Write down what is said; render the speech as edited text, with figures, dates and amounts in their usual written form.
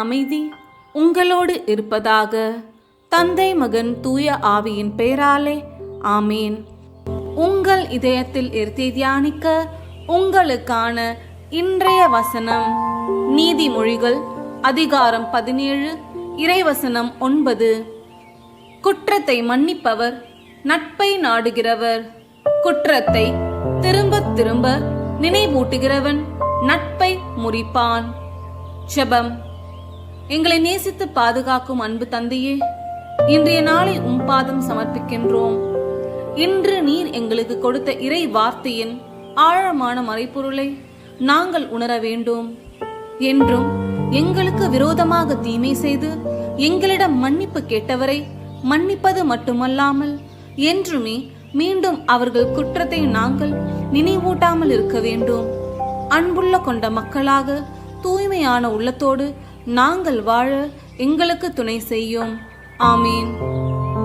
அமைதி உங்களோடு இருப்பதாக. தந்தை, மகன், தூய ஆவியின் பெயராலே ஆமேன். உங்கள் இதயத்தில் இருத்தி தியானிக்க உங்களுக்கான இன்றைய வசனம் நீதிமொழிகள் அதிகாரம் 17 இறைவசனம் 9. குற்றத்தை மன்னிப்பவர் நட்பை நாடுகிறவர், குற்றத்தை திரும்ப திரும்ப நினைவூட்டுகிறவன் நட்பை முறிப்பான். ஜெபம். எங்களை நேசித்து பாதுகாக்கும் அன்பு தந்தையே, இன்றைய நாளை பாதம் சமர்ப்பிக்கின்றோம். இன்று நீர் எங்களுக்கு கொடுத்த இறை வார்த்தையின் ஆழமான மறைப்பொருளை நாங்கள் உணர வேண்டும். என்றும் எங்களுக்கு விரோதமாக தீமை செய்து எங்களிடம் மன்னிப்பு கேட்டவரை மன்னிப்பது மட்டுமல்லாமல் என்றுமே மீண்டும் அவர்கள் குற்றத்தை நாங்கள் நினைவூட்டாமல் இருக்க வேண்டும். அன்புள்ள கொண்ட மக்களாக தூய்மையான உள்ளத்தோடு நாங்கள் வாழ எங்களுக்கு துணை செய்யும். ஆமீன்.